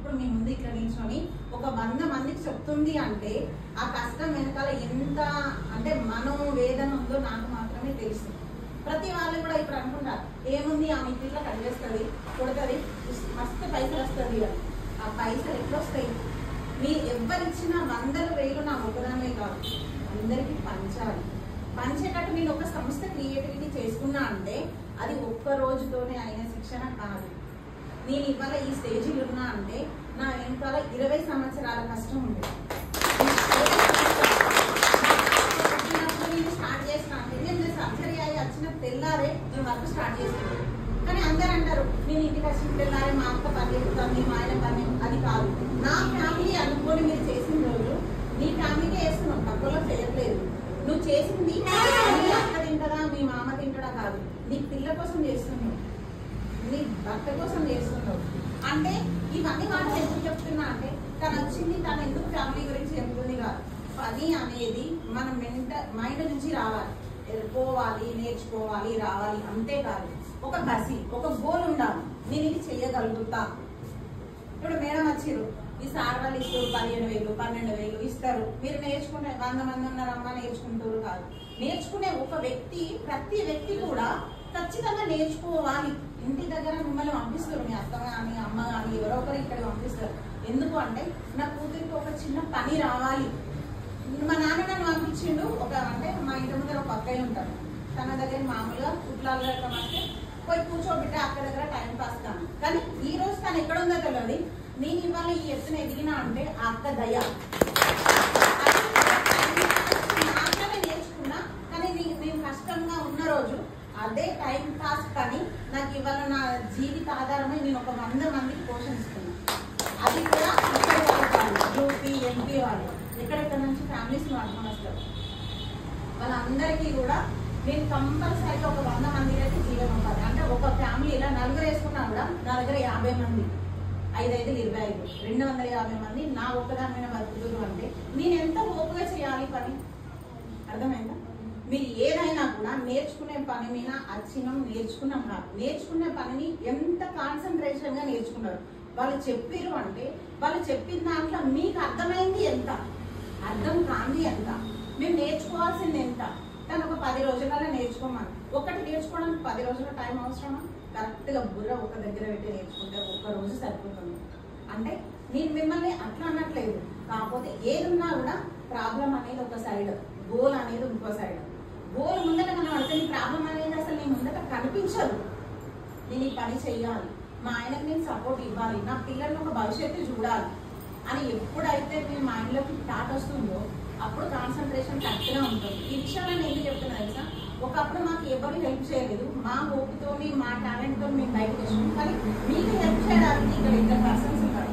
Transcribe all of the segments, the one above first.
ఇప్పుడు మీ ముందు ఇక్కడ నిల్చొని ఒక 100 మందికి చెప్తుంది అంటే ఆ కష్టం వెనకాల ఎంత అంటే మనోవేదన ఉందో నాకు మాత్రమే తెలుసు. ప్రతి వాళ్ళు కూడా ఇప్పుడు అనుకుంటారు ఏముంది ఆమె ఇట్లా కట్ చేస్తుంది, కొడుతుంది, మస్తు పైసలు వస్తుంది అని. ఆ పైసలు ఎట్లా వస్తాయి? మీరు ఎవరిచ్చిన 100,000 నా ఒకదానే కాదు, అందరికి పంచాలి. పంచేటట్టు నేను ఒక సంస్థ క్రియేటివిటీ చేసుకున్నా అంటే అది ఒక్క రోజుతోనే అయిన శిక్షణ కాదు. నేను ఇవాళ ఈ స్టేజ్లో ఉన్నా అంటే నా వెనకాల 20 సంవత్సరాల కష్టం ఉంటుంది. నేను స్టార్ట్ చేసిన అంటే నేను సర్జరీ అయ్యి వచ్చిన తెల్లారే నేను వర్క్ స్టార్ట్ చేస్తున్నాను. కానీ అందరు అంటారు నేను ఇంటికి వచ్చిన తెల్లారే మా అక్క పని చేస్తాను, మా ఆయన పని. అది కాదు. నా ఫ్యామిలీ అనుకోని మీరు చేసిన రోజు నీ ఫ్యామిలీకే వేస్తున్నావు, తక్కువలో చేయట్లేదు. నువ్వు చేసింది నీ అక్క తింటదా, మీ మామ తింటడా కాదు, నీ పిల్ల కోసం చేస్తున్నావు, నీ భర్త కోసం చేస్తున్నావు. అంటే ఇవన్నీ మాటలు ఎందుకు చెప్తున్నా అంటే తను వచ్చింది తను ఎందుకు ఫ్యామిలీ గురించి చెప్తుంది కాదు. పని అనేది మన మైండ్ నుంచి రావాలి, పోవాలి, నేర్చుకోవాలి, రావాలి. అంతేకాదు ఒక బసి ఒక గోల్ ఉండాలి, నేను ఇది చెయ్యగలుగుతా. ఇప్పుడు మేడం వచ్చిరు, ఈ సార్ వాళ్ళు ఇస్తారు 15,000 12,000 ఇస్తారు. మీరు నేర్చుకునే 100 మంది ఉన్నారమ్మా నేర్చుకుంటారు కాదు. నేర్చుకునే ఒక వ్యక్తి, ప్రతి వ్యక్తి కూడా ఖచ్చితంగా నేర్చుకోవాలి. ఇంటి దగ్గర మిమ్మల్ని పంపిస్తారు, మీ అత్త కానీ అమ్మ కానీ ఎవరో ఒకరు ఇక్కడ పంపిస్తారు. ఎందుకు అంటే నా కూతురికి ఒక చిన్న పని రావాలి. మా నాన్న నన్ను పంపించిండు. ఒక అంటే మా ఇంటి ముందర ఒక అక్కయ్య ఉంటారు, తన దగ్గర మామూలుగా కుట్లాలు కట్టమంటే పోయి కూర్చోబెట్ట అక్కడ దగ్గర టైం పాస్ కాను. కానీ ఈ రోజు తను ఎక్కడ ఉందో తెలియదు. నేను ఇవాళ ఈ ఎత్తున ఎదిగినా అంటే ఆ అక్క దయ మాత్రమే నేర్చుకున్నా. కానీ నేను కష్టంగా ఉన్న రోజు అదే టైం పాస్ కానీ నాకు ఇవాళ నా జీవిత ఆధారమై నేను ఒక 100 మందికి పోషిస్తున్నాను. అది కూడా యూపీ ఎంపీ వాళ్ళు ఎక్కడెక్కడ నుంచి ఫ్యామిలీస్ వాడుకొని వస్తారు. వాళ్ళందరికీ కూడా నేను కంపల్సరీగా ఒక 100 మందికి అయితే జీవనం ఇవ్వాలి. అంటే ఒక ఫ్యామిలీ ఇలా 4 వేసుకున్నా కూడా నా దగ్గర 50 మంది, 5 25 250 మంది నా ఒక్కదాని మీద బతుకుతున్నారు. అంటే నేను ఎంత ఓపుగా చేయాలి పని, అర్థమైందా? మీరు ఏదైనా కూడా నేర్చుకునే పని మీద నేర్చుకున్నాం కాదు, నేర్చుకునే పనిని ఎంత కాన్సన్ట్రేషన్ గా నేర్చుకున్నారు. వాళ్ళు చెప్పారు అంటే వాళ్ళు చెప్పిన దాంట్లో మీకు అర్థమైంది ఎంత, అర్థం కాంది ఎంత, మేము నేర్చుకోవాల్సింది ఎంత. కానీ ఒక 10 రోజులలో నేర్చుకోమని, ఒకటి నేర్చుకోవడానికి 10 రోజుల టైం అవసరమా? కరెక్ట్ గా బుర్ర ఒక దగ్గర పెట్టి నేర్చుకుంటే ఒక్క రోజు సరిపోతుంది. అంటే నేను మిమ్మల్ని అట్లా అనట్లేదు, కాకపోతే ఏదున్నా కూడా ప్రాబ్లం అనేది ఒక సైడ్, గోల్ అనేది ఇంకో సైడ్. గోల్ ముందట మనం అడిగిన ప్రాబ్లం అనేది అసలు నీ ముందట కనిపించదు. నేను ఈ పని చెయ్యాలి, మా ఆయనకు నేను సపోర్ట్ ఇవ్వాలి, నా పిల్లల్ని ఒక భవిష్యత్తు చూడాలి అని ఎప్పుడైతే మీ మైండ్లోకి థాట్ వస్తుందో అప్పుడు కాన్సన్ట్రేషన్ కరెక్ట్గా ఉంటుంది. ఈ విషయాలను ఎందుకు చెప్తున్నా తెలుసా? ఒకప్పుడు మాకు ఎవరు హెల్ప్ చేయలేదు, మా ఓపుతో మా టాలెంట్తో మేము బయటకు వచ్చాము. కానీ మీకు హెల్ప్ చేయడానికి ఇక్కడ 2 పర్సన్స్ ఉన్నారు.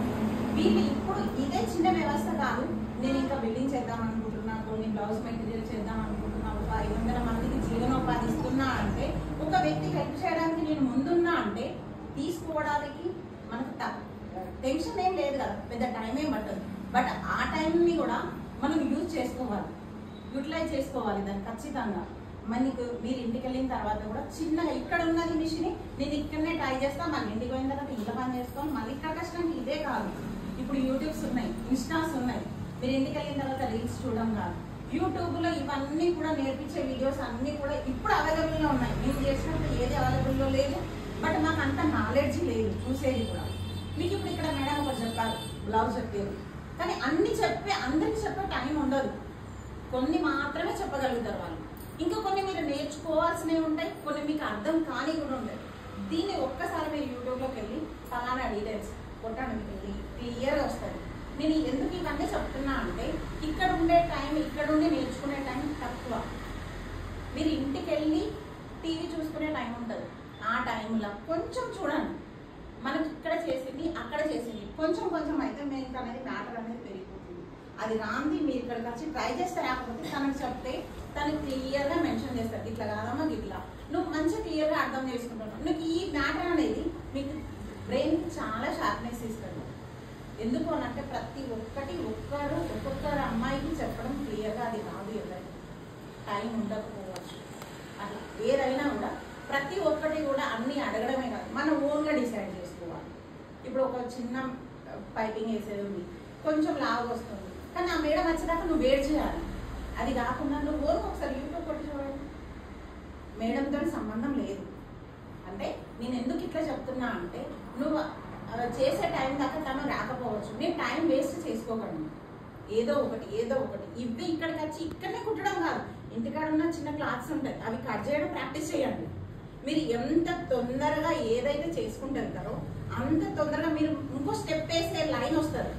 వీళ్ళు ఇప్పుడు ఇదే చిన్న వ్యవస్థ కాదు, నేను ఇంకా బిల్డింగ్ చేద్దాం అనుకుంటున్నా, కొన్ని బ్లౌజ్ మెటీరియల్ చేద్దాం అనుకుంటున్నా, ఒక 500 మందికి జీవనోపాధి ఇస్తున్నా అంటే, ఒక వ్యక్తి హెల్ప్ చేయడానికి నేను ముందున్నా అంటే తీసుకోవడానికి మనకు టెన్షన్ ఏం లేదు కదా, పెద్ద టైం ఏం పట్టదు. బట్ ఆ టైంని కూడా మనం యూటిలైజ్ చేసుకోవాలి దాన్ని ఖచ్చితంగా. మనకు మీరు ఇంటికి వెళ్ళిన తర్వాత కూడా చిన్నగా ఇక్కడ ఉన్నది మిషన్ నేను ఇక్కడనే ట్రై చేస్తా, మళ్ళీ ఇంటికి పోయిన తర్వాత ఇంట్లో పని చేసుకోవాలి. మళ్ళీ ఇక్కడ కష్టం ఇదే కాదు. ఇప్పుడు యూట్యూబ్స్ ఉన్నాయి, ఇన్స్టాస్ ఉన్నాయి, మీరు ఇంటికి వెళ్ళిన తర్వాత రీల్స్ చూడడం కాదు. యూట్యూబ్లో ఇవన్నీ కూడా నేర్పించే వీడియోస్ అన్నీ కూడా ఇప్పుడు అవైలబుల్లో ఉన్నాయి. మేము చేసినప్పుడు ఏది అవైలబుల్లో లేదు, బట్ మాకు అంత నాలెడ్జ్ లేదు చూసేది కూడా. మీకు ఇప్పుడు ఇక్కడ మేడం ఒకటి చెప్పారు, బ్లౌజ్ చెప్పారు, కానీ అందరికి చెప్పే టైం ఉండదు. కొన్ని మాత్రమే చెప్పగలుగుతారు వాళ్ళు. ఇంకా కొన్ని మీరు నేర్చుకోవాల్సినవి ఉంటాయి, కొన్ని మీకు అర్థం కాని కూడా ఉంటాయి. దీన్ని ఒక్కసారి మీరు యూట్యూబ్లోకి వెళ్ళి ఫలానా డీటెయిల్స్ కొట్టండి, మీకు క్లియర్గా వస్తుంది. నేను ఎందుకు ఇవన్నీ చెప్తున్నా అంటే ఇక్కడ ఉండే టైం, ఇక్కడ ఉండి నేర్చుకునే టైం తక్కువ. మీరు ఇంటికి వెళ్ళి టీవీ చూసుకునే టైం ఉంటుంది, ఆ టైంలో కొంచెం చూడండి. మనకి ఇక్కడ చేసింది అక్కడ చేసింది కొంచెం కొంచెం అయితే మీకు అనేది మ్యాటర్ అనేది పెరిగిపోతుంది. అది రాంది మీరు ఇక్కడికి వచ్చి ట్రై చేస్తే రాకపోతే తనకు చెప్తే తను క్లియర్గా మెన్షన్ చేస్తారు, ఇట్లా కాదమ్మా ఇట్లా. నువ్వు మంచిగా క్లియర్గా అర్థం చేసుకుంటున్నావు. నీకు ఈ మ్యాటర్ అనేది మీకు బ్రెయిన్కి చాలా షార్ప్నెస్ ఇస్తుంది. ఎందుకు అనంటే ప్రతి ఒక్కొక్కరు అమ్మాయికి చెప్పడం క్లియర్గా అది రాదు. ఎవరికి టైం ఉండకపోవచ్చు, అట్లా ఏదైనా కూడా ప్రతి ఒక్కటి కూడా అన్ని అడగడమే కాదు, మనం ఓన్గా డిసైడ్ చేసుకోవాలి. ఇప్పుడు ఒక చిన్న పైపింగ్ వేసేది ఉంది, కొంచెం లావు వస్తుంది. కానీ ఆ మేడం వచ్చేదాకా నువ్వు వెయిట్ చేయాలి. అది కాకుండా నువ్వు ఒకసారి యూట్యూబ్ కొట్టి చూడండి, మేడంతో సంబంధం లేదు. అంటే నేను ఎందుకు ఇట్లా చెప్తున్నా అంటే, నువ్వు చేసే టైం దాకా తను రాకపోవచ్చు, నేను టైం వేస్ట్ చేసుకోకండి. ఏదో ఒకటి ఇవి ఇక్కడికి వచ్చి ఇక్కడనే కుట్టడం కాదు, ఇంటికాడ ఉన్న చిన్న క్లాత్స్ ఉంటాయి, అవి కట్ చేయడం ప్రాక్టీస్ చేయండి. మీరు ఎంత తొందరగా ఏదైతే చేసుకుంటూ వెళ్తారో అంత తొందరగా మీరు ఇంకో స్టెప్ వేసే లైన్ వస్తారు.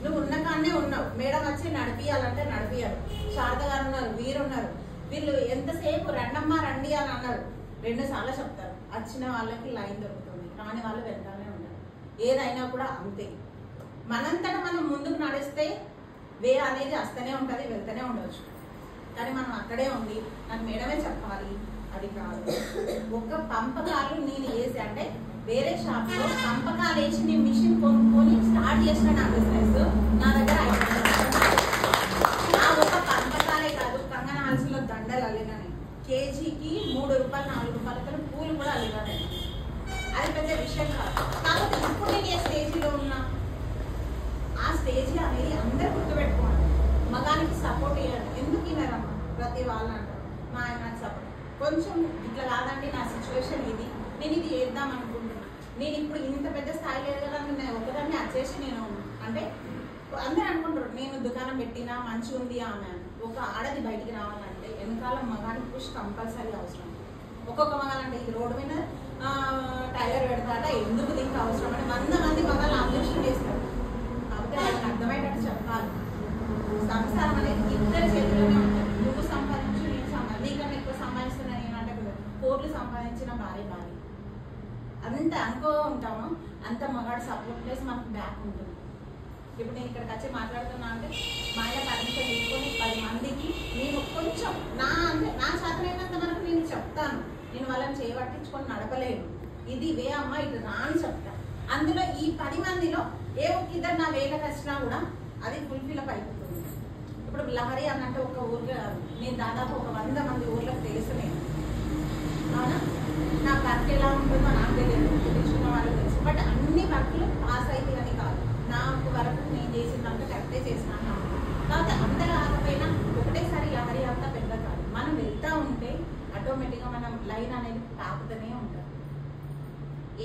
నువ్వు ఉన్న కాడనే ఉన్నావు, మేడం వచ్చి నడిపియాలంటే నడిపియాలి. శారద గారు ఉన్నారు, వీరున్నారు, వీళ్ళు ఎంతసేపు రండమ్మా రండి అని అన్నారు, 2 సార్లు చెప్తారు. వచ్చిన వాళ్ళకి లైన్ దొరుకుతుంది, రాని వాళ్ళు వెళ్తానే ఉంటారు. ఏదైనా కూడా అంతే, మనంతటా మనం ముందుకు నడిస్తే వే అనేది వస్తూనే ఉంటుంది, వెళ్తూనే ఉండవచ్చు. కానీ మనం అక్కడే ఉండి నాకు మేడమే చెప్పాలి అది కాదు. ఒక పంపకాలు నేను వేసి అంటే వేరే షాప్లో పంపకాలు వేసి నేను మిషన్ కొనుక్కొని స్టార్ట్ చేసిన నా బిజినెస్ నా దగ్గర నా ఒక పంపకాలే కాదు, కంగన హాల్స్లో దండలు అల్లిగానే కేజీకి 3 రూపాయలు 4 రూపాయలతో పూలు కూడా అల్లిగానే. అది పెద్ద విషయం కాదు. కాబట్టి ఇప్పుడు నేను ఏ స్టేజీలో ఉన్నా ఆ స్టేజ్ అనేది అందరూ గుర్తుపెట్టుకోండి. మగానికి సపోర్ట్ చేయండి. ఎందుకు ఇన్నారమ్మా ప్రతి వాళ్ళు అంటారు మా ఆయన నాకు సపోర్ట్. కొంచెం ఇట్లా కాదండి, నా సిచ్యువేషన్ ఇది, నేను ఇది చేద్దాం అనుకుంటున్నాను, నేను ఇప్పుడు ఇంత పెద్ద స్థాయి లేదు కదా, నేను ఒకదాన్ని వచ్చేసి నేను అంటే అందరూ అనుకుంటారు నేను దుకాణం పెట్టినా మంచిగా ఉంది ఆమె. ఒక ఆడది బయటికి రావాలంటే వెనకాల మగానికి పుష్ కంపల్సరీ అవసరం. ఒక్కొక్క మగాలంటే ఇది రోడ్డు మీద టైలర్ పెడతాట, ఎందుకు దీనికి అవసరం అంటే 100 మంది మగాళ్ళు ఆలోచన చేస్తారు. కాబట్టి వాళ్ళకి అర్థమయ్యేటట్టు చెప్పాలి. సంసారం అనేది ఇద్దరు చేతిలోనే ఉంటుంది. నువ్వు సంపాదించు, నేను నీకన్నా ఎక్కువ సంపాదిస్తున్నా నేనంటే కదా, కోట్లు సంపాదించిన భార్య అంత అనుకో ఉంటాము, అంత మగాడు సపోర్ట్ ప్లేస్ మనకు బ్యాక్ ఉంటుంది. ఇప్పుడు నేను ఇక్కడికి వచ్చి మాట్లాడుతున్నా అంటే మా ఆయన పర్మిషన్ తీసుకొని 10 మందికి నేను కొంచెం నా చేతనైనంత వరకు నేను చెప్తాను. నేను వాళ్ళని చేయబట్టించుకొని నడపలేను, ఇది వే అమ్మ ఇటు రా అని చెప్తాను. అందులో ఈ 10 మందిలో ఏ ఒక్క ఇద్దరు నా వేలకు వచ్చినా కూడా అది ఫుల్ఫిల్ అప్ అయిపోతుంది. ఇప్పుడు లహరి అన్నట్టు ఒక ఊర్లో నేను దాదాపు ఒక 100 మంది ఊర్లకు తెలుసు నేను. అవునా, నా వర్క్ ఎలా ఉంటుందో నాకు తెలియదు, తెలుసుకున్న వాళ్ళు తెలుసు. బట్ అన్ని వర్క్లు పాస్ అయితే అని కాదు, నాకు వరకు నేను చేసిందంతా కరెక్టే చేసినాను. కాబట్టి అందరూ కాకపోయినా ఒకటేసారి లహరి అంతా పెద్ద కాదు. మనం వెళ్తూ ఉంటే ఆటోమేటిక్గా మనం లైన్ అనేది తాకుతూనే ఉంటుంది.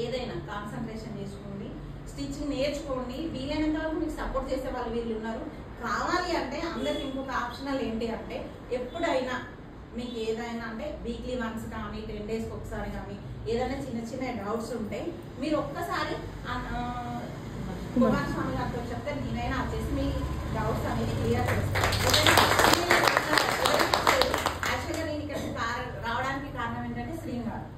ఏదైనా కాన్సన్ట్రేషన్ చేసుకోండి, స్టిచ్చింగ్ నేర్చుకోండి. వీలైనంత వరకు మీకు సపోర్ట్ చేసే వాళ్ళు వీళ్ళు ఉన్నారు. కావాలి అంటే అందరికి ఇంకొక ఆప్షనల్ ఏంటి అంటే, ఎప్పుడైనా మీకు ఏదైనా అంటే వీక్లీ వన్స్ కానీ 10 డేస్కి ఒకసారి కానీ ఏదైనా చిన్న చిన్న డౌట్స్ ఉంటే మీరు ఒక్కసారి కుమారస్వామి గారితో చెప్తే నేనైనా వచ్చేసి మీ డౌట్స్ అనేది క్లియర్ చేస్తాను. యాక్చువల్గా నేను ఇక్కడ రావడానికి కారణం ఏంటంటే శ్రీనివాస్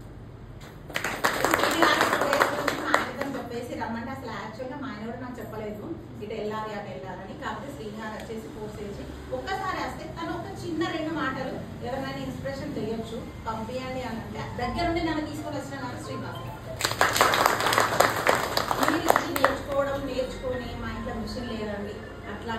చెప్పేసి రమ్మంటే అసలు యాక్చువల్గా మా ఆయన కూడా నాకు చెప్పలేదు ఇటు వెళ్ళాలి అటు వెళ్ళాలని. కాబట్టి శ్రీనివాస్ వచ్చేసి ఫోర్స్ చేసి ఒక్కసారి వస్తే తను ఒక చిన్న 2 మాటలు ఎవరినైనా ఇన్స్పిరేషన్ చేయొచ్చు, పంపించండి అని అంటే దగ్గరుండి నన్ను తీసుకొని వచ్చిన నాకు శ్రీనివాస్. నేర్చుకొని మా ఇంట్లో మిషన్ లేదండి అట్లా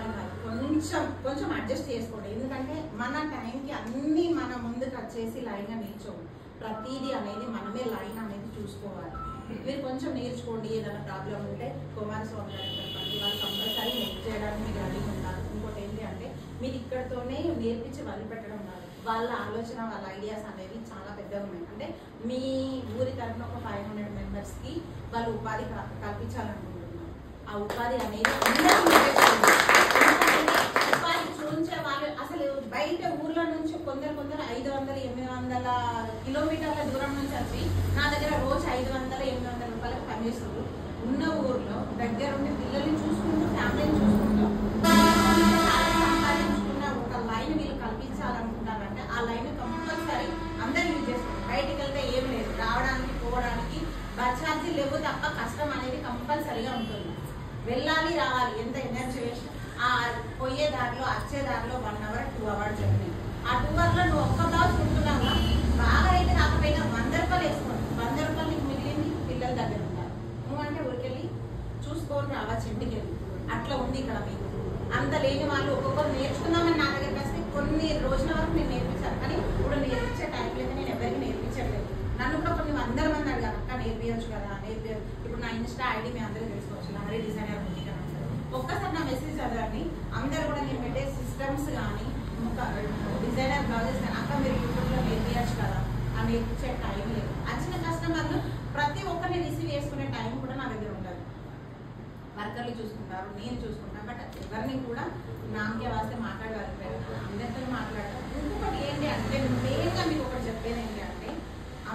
కొంచెం అడ్జస్ట్ చేసుకోండి. ఎందుకంటే మన టైంకి అన్ని మన ముందుకు వచ్చేసి లైన్గా నేర్చుకోండి. ప్రతిదీ అనేది మనమే లైన్ అనేది చూసుకోవాలి. మీరు కొంచెం నేర్చుకోండి. ఏదైనా ప్రాబ్లం ఉంటే కుమారస్వామి గారు చెప్పండి, వాళ్ళు కంపల్సరీ హెల్ప్ చేయడానికి మీరు రెడీ ఉంటారు. ఇంకోటి ఏంటి అంటే మీరు ఇక్కడతోనే నేర్పించి వదిలిపెట్టడం కాదు, వాళ్ళ ఆలోచన వాళ్ళ ఐడియాస్ అనేవి చాలా పెద్దగా ఉన్నాయి. అంటే మీ ఊరి తరఫున ఒక 500 మెంబర్స్కి వాళ్ళు ఉపాధి కల్పించాలనుకుంటున్నారు. ఆ ఉపాధి అనేది ఉపాధి చూపించే వాళ్ళు అసలు బయట ఊర్లో నుంచి కొందరు 500-800 కిలోమీటర్ల దూరం నుంచి వచ్చి నా దగ్గర రోజు 500-800 రూపాయలకు పనిచేస్తున్నారు. ఉన్న ఊర్లో దగ్గరుండి పిల్లల్ని చూసుకుంటూ ఫ్యామిలీని చూసుకుంటూ సంపాదించుకున్న ఒక లైన్ వీళ్ళు కల్పించాలనుకుంటారంటే ఆ లైన్ కంపల్సరీ అందరూ యూజ్ చేస్తారు. బయటికి వెళ్తే ఏం లేదు, రావడానికి పోవడానికి బస్ ఛార్జీ లేవు తప్ప కష్టం అనేది కంపల్సరీగా ఉంటుంది. వెళ్ళాలి రావాలి ఎంత ఎనర్జీ వేస్ట్. ఆ పోయే దారిలో వచ్చే దారిలో 1 అవర్ 2 అవర్స్ జర్నీ. ఆ 2 అవర్లో నువ్వు ఒక్క బ్లౌజ్ కుట్టుకున్నావుగా, బాగా అయితే రాకపోయినా 100 రూపాయలు వేసుకోండి. 100 రూపాయలు నీకు మిగిలింది పిల్లల దగ్గర ఉంటారు. నువ్వంటే ఊరికెళ్ళి చూసుకొని రావచ్చు ఇంటికి వెళ్ళి. అట్లా ఉంది ఇక్కడ మీకు. అంత లేని వాళ్ళు ఒక్కొక్కరు నేర్చుకుందామని నా దగ్గరికి వస్తే కొన్ని రోజుల వరకు నేను నేర్పించాను. కానీ ఇప్పుడు నేర్పించే టైం లేదు, నేను ఎవరికి నేర్పించట్లేదు. నన్ను కూడా కొన్ని 100 మంది అడిగారు, అక్క నేర్పించచ్చు కదా నేర్పించచ్చు. ఇప్పుడు నా ఇన్స్టా ఐడి మీ అందరూ తెలుసుకోవచ్చు, లహరి డిజైనర్ బుటిక్ అని. ఐటమ్స్ కానీ డిజైనర్ బ్లౌజెస్ కానీ అక్క మీరు యూట్యూబ్లో నేర్పించచ్చు కదా అని నేర్పించే టైం లేదు. వచ్చిన కస్టమర్లు ప్రతి ఒక్కరిని రిసీవ్ చేసుకునే టైం కూడా నా దగ్గర ఉండదు. వర్కర్లు చూసుకుంటారు, నేను చూసుకుంటాను. బట్ ఎవరిని కూడా నాకే వాస్తే మాట్లాడగలిగారు, అందరితో మాట్లాడతారు. ఇంకొకటి ఏంటి అంటే మెయిన్గా మీకు ఒకటి చెప్పేది ఏంటి అంటే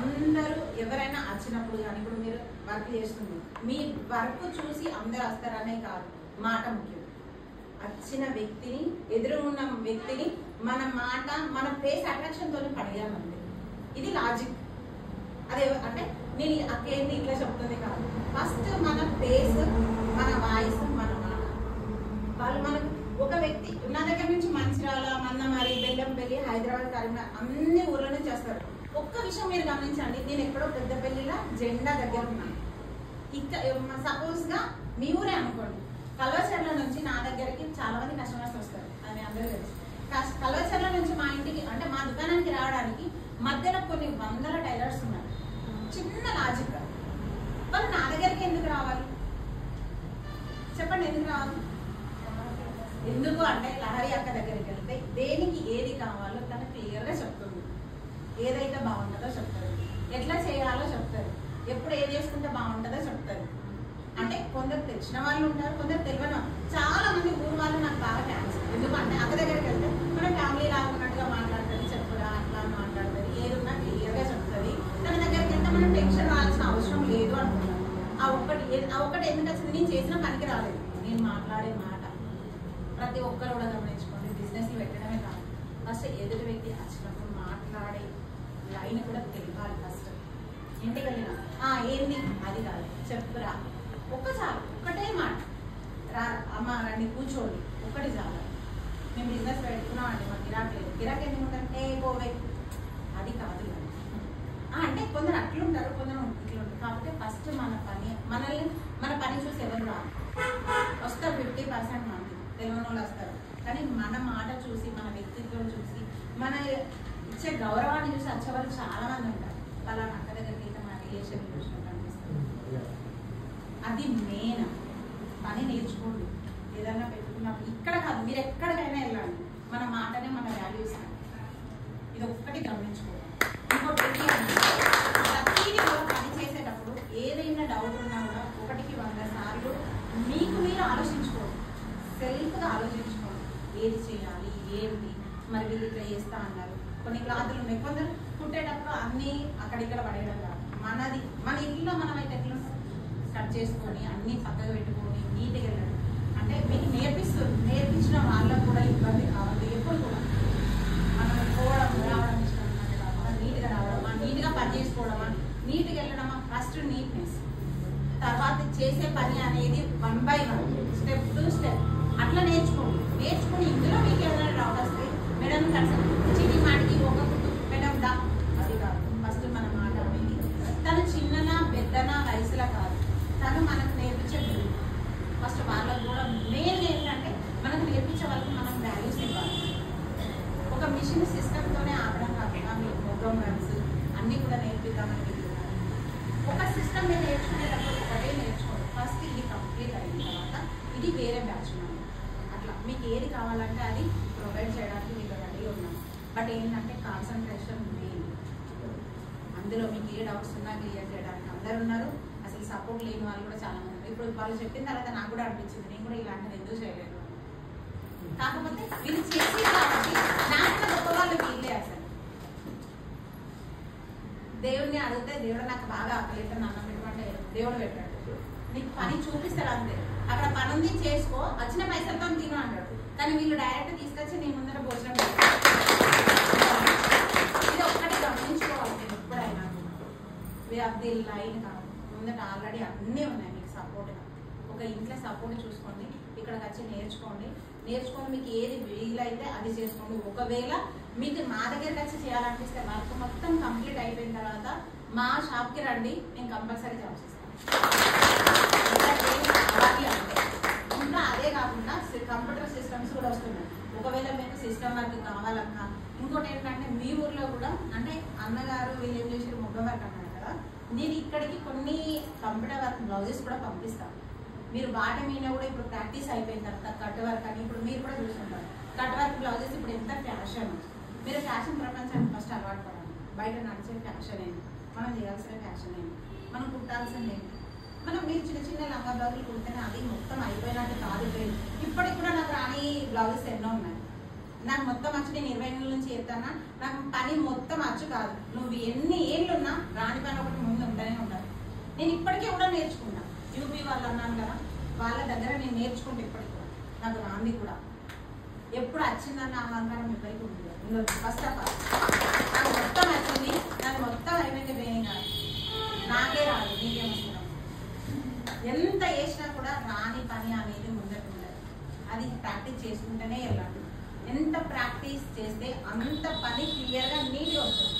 అందరూ ఎవరైనా వచ్చినప్పుడు కానీ ఇప్పుడు మీరు వర్క్ చేస్తుంది మీ వర్క్ చూసి అందరు వస్తారనే కాదు, మాట ముఖ్యం. వచ్చిన వ్యక్తిని ఎదురున్న వ్యక్తిని మన మాట మన ఫేస్ అట్రాక్షన్తో పడేయాలంటే ఇది లాజిక్. అదే అంటే నేను అక్కేంది ఇట్లా చెప్తుంది కాదు, ఫస్ట్ మన ఫేస్ మన వాయిస్ మన మాట. వాళ్ళు మనకు ఒక వ్యక్తి నా దగ్గర నుంచి మంచిర్యాల, మందమరి, బెల్లంపల్లి, హైదరాబాద్, కరీంనగర్ అన్ని ఊర్ల నుంచి వస్తారు. ఒక్క విషయం మీరు గమనించండి, నేను ఎక్కడో పెద్దపల్లిలో జెండా దగ్గర ఉన్నాను. ఇక్కడ సపోజ్గా మీ ఊరే అనుకోండి, కల్వచర్ల నుంచి నా దగ్గరికి చాలా మంది కస్టమర్స్ వస్తారు, అది అందరూ తెలుసు. కల్వచర్ల నుంచి మా ఇంటికి అంటే మా దుకాణానికి రావడానికి మధ్యలో కొన్ని వందల టైలర్స్ ఉన్నారు. చిన్న లాజిక్, వాళ్ళు నా దగ్గరికి ఎందుకు రావాలి చెప్పండి? ఎందుకు రావాలి? ఎందుకు అంటే లహరి అక్క దగ్గరికి వెళ్తే దేనికి ఏది కావాలో తను క్లియర్గా చెప్తుంది. ఏదైతే బాగుంటుందో చెప్తారు, ఎట్లా చేయాలో చెప్తారు, ఎప్పుడు ఏది చేసుకుంటే బాగుంటుందో చెప్తారు. అంటే కొందరు తెలిసిన వాళ్ళు ఉంటారు, కొందరు తెలియని. చాలా మంది ఊరు వాళ్ళు నాకు బాగా ఫ్యాన్స్. ఎందుకంటే అక్క దగ్గరికి వెళ్తే మనం ఫ్యామిలీ లాగా ఉన్నట్టుగా మాట్లాడుతుంది, చెప్పురా అట్లా మాట్లాడుతుంది, ఏదున్నా క్లియర్గా చెప్తుంది. తన దగ్గరికి వెళ్తే మనం టెన్షన్ రావాల్సిన అవసరం లేదు అనుకుంటాం. ఆ ఒక్కటి ఎందుకు వచ్చింది, నేను చేసిన పనికి రాలేదు, నేను మాట్లాడే మాట. ప్రతి ఒక్కరు కూడా గమనించుకోండి, బిజినెస్లు పెట్టడమే కాదు, ఫస్ట్ ఎదుటి వ్యక్తి వచ్చినప్పుడు మాట్లాడే లైన్ కూడా తెలియాలి. ఫస్ట్ ఇంటికి వెళ్ళినా ఏంది అది కాదు, చెప్పురా ఒక్కటే మాట, రా అమ్మ రండి కూర్చోండి, ఒక్కటి చాలు. మేము బిజినెస్ పెట్టుకున్నాం అండి, మాకు గిరాకీ లేదు. గిరాకీ ఎందుకు ఉంటారు, పోవే అది కాదు. అంటే కొందరు అట్లుంటారు, కొందరు ఇట్లుంటారు. కాబట్టి ఫస్ట్ మన పని చూసి ఎవరు రాదు, వస్తారు 50% మంది తెలియని వాళ్ళు వస్తారు. కానీ మన మాట చూసి, మన వ్యక్తిత్వం చూసి, మన ఇచ్చే గౌరవాన్ని చూసి వచ్చేవాళ్ళు చాలా మంది ఉంటారు. పలానా అక్క దగ్గరికి అయితే మా రిలేషన్ చూసినట్టు అనిపిస్తుంది. అది మెయిన్. పని నేర్చుకోండి, ఏదన్నా పెట్టుకున్నప్పుడు ఇక్కడ కాదు, మీరు ఎక్కడికైనా వెళ్ళండి, మన మాటనే మన వాల్యూస్. ఇది ఒక్కటి గమనించుకోవాలి. ఇంకోటి ప్రతిదీ కూడా పని చేసేటప్పుడు ఏదైనా డౌట్ ఉన్నా కూడా 1కి 100 సార్లు మీకు మీరు ఆలోచించుకోండి, సెల్ఫ్గా ఆలోచించుకోండి. ఏది చేయాలి, ఏంటి, మరి వీళ్ళు ఇట్లా చేస్తా అన్నారు. కొన్ని క్లాతులు ఉన్నాయి, కొందరు కుట్టేటప్పుడు అన్నీ అక్కడిక్కడ పడేయడం కాదు. మన ఇల్లులో మనం అయితే ఎట్లా కట్ చేసుకొని అన్నీ పక్కగా పెట్టుకొని నీట్గా వెళ్ళడం. అంటే మీకు నేర్పించిన వాళ్ళకు కూడా ఇబ్బంది కావాలి. ఎప్పుడు కూడా మనం పోవడం రావడం ఇష్టం ఉన్నట్టు కాకుండా నీట్గా రావడమా, నీట్గా పని చేసుకోవడమా, నీట్గా వెళ్ళడమా. ఫస్ట్ నీట్నెస్, తర్వాత చేసే పని అనేది 1 by 1 స్టెప్ టు స్టెప్ అట్లా నేర్చుకుని ఇందులో మీకు ఏమైనా డౌట్ వస్తే మేడం కన్సల్ట్ చిన్ని మాటికి ఒక మేడం డా అది కాదు. ఫస్ట్ మన మాట అనేది తను చిన్ననా పెద్దనా వయసులా కాదు, తను మనకు నేర్పించే ఫస్ట్ వాళ్ళకు కూడా మెయిన్ ఏంటంటే మనకు నేర్పించే వాళ్ళకి మనం వాల్యూస్ ఇవ్వాలి. ఒక మిషన్ సిస్టమ్తోనే ఆపడం కాకుండా మీకు ప్రోగ్రామ్స్ అన్నీ కూడా నేర్పిద్దామని వెళ్తున్నారు. ఒక సిస్టమ్ మీరు నేర్చుకునేటప్పుడు ఒకటే నేర్చుకోండి. ఫస్ట్ ఇది కంప్లీట్ అయిన తర్వాత ఇది వేరే బ్యాచ్ ఉన్నాను. అట్లా మీకు ఏది కావాలంటే అది ప్రొవైడ్ చేయడానికి మీకు రెడీ ఉన్నాం. బట్ ఏంటంటే కాన్సన్ట్రేషన్ మెయిన్. అందులో మీకు ఏ డౌట్స్ ఉన్నా క్లియర్ చేయడానికి అందరు ఉన్నారు. అసలు సపోర్ట్ లేని వాళ్ళు కూడా చాలా మంది ఉన్నారు. ఇప్పుడు వాళ్ళు చెప్పిన తర్వాత నాకు కూడా అనిపించింది, నేను కూడా ఇలాంటిది ఎందుకు చేయలేదు. కాకపోతే వీళ్ళు చేసి కాబట్టి నాకు గొప్ప వాళ్ళు వీళ్ళే. అసలు దేవుడిని అడిగితే దేవుడు నాకు బాగా ఆకలిస్తాను, అన్నం పెట్టమంటే దేవుడు పెట్టాడు. నీకు పని చూపిస్తాడు అంతే, అక్కడ పని ఉంది చేసుకో, వచ్చిన పైసలతో తిను అంటాడు. కానీ వీళ్ళు డైరెక్ట్ తీసుకొచ్చి నీ ముందర భోజనం పెట్టారు. ఇది ఒక్కటి గమనించుకోవాలి ఎప్పుడైనా. అది లైన్ కాదు, ముందట ఆల్రెడీ అన్నీ ఉన్నాయి మీకు సపోర్ట్గా. ఒక ఇంట్లో సపోర్ట్ చూసుకోండి, ఇక్కడికి వచ్చి నేర్చుకొని మీకు ఏది వీలైతే అది చేసుకోండి. ఒకవేళ మీకు మా దగ్గరికి వచ్చి చేయాలనిపిస్తే వర్క్ మొత్తం కంప్లీట్ అయిపోయిన తర్వాత మా షాప్కి రండి, నేను కంపల్సరీ జాబ్ చేస్తాను. ఇంకా అదే కాకుండా కంప్యూటర్ సిస్టమ్స్ కూడా వస్తున్నాయి. ఒకవేళ మీకు సిస్టమ్ వర్క్ కావాలన్నా, ఇంకోటి ఏంటంటే మీ ఊర్లో కూడా అంటే అన్నగారు వీళ్ళు ఏం చేసారు మొగ్గ వర్క్ అన్నారు కదా, నేను ఇక్కడికి కొన్ని కంప్యూటర్ వర్క్ బ్లౌజెస్ కూడా పంపిస్తాను. మీరు వాటి మీద కూడా ఇప్పుడు ప్రాక్టీస్ అయిపోయిన తర్వాత కట్ వర్క్ అని ఇప్పుడు మీరు కూడా చూసుకుంటారు. కట్ వర్క్ బ్లౌజెస్ ఇప్పుడు ఎంత ఫ్యాషన్. మీరు ఫ్యాషన్ ప్రపంచానికి ఫస్ట్ అలవాటు పడాలి. బయట నడిచే ఫ్యాషన్ ఏంటి, మనం చేయాల్సిన ఫ్యాషన్ ఏంటి, మనం కుట్టాల్సింది ఏంటి. మనం మీరు చిన్న చిన్న లంగా బ్లౌజులు కుడితేనే అది మొత్తం అయిపోయినట్టు కాదు. ఇప్పటికి కూడా నాకు రాని బ్లౌజెస్ ఎన్నో ఉన్నాయి. నాకు మొత్తం వచ్చి నేను 20 ఏళ్ళ నుంచి చేస్తానా, నాకు పని మొత్తం వచ్చు కాదు. నువ్వు ఎన్ని ఏళ్ళున్నా రాని పని ఒకటి ముందు ఉంటూనే ఉంటుంది. నేను ఇప్పటికీ కూడా నేర్చుకున్నా. యూపీ వాళ్ళు అన్నాను కదా, వాళ్ళ దగ్గర నేను నేర్చుకుంటే ఇప్పటికి కూడా నాకు రాంది కూడా. ఎప్పుడు వచ్చిందన్న అలంకారం ఇప్పటికీ ఉంది. ఫస్ట్ ఆఫ్ ఆల్ నాకు మొత్తం వచ్చింది, నాకు మొత్తం అయిపోయింది. వేరే కాదు, నాకే రాదు, నీకేమొస్తున్నాం. ఎంత వేసినా కూడా రాని పని అనేది ముందట ఉండదు. అది ప్రాక్టీస్ చేసుకుంటేనే వెళ్ళాలి. ఎంత ప్రాక్టీస్ చేస్తే అంత పని క్లియర్గా నీట్గా వస్తుంది.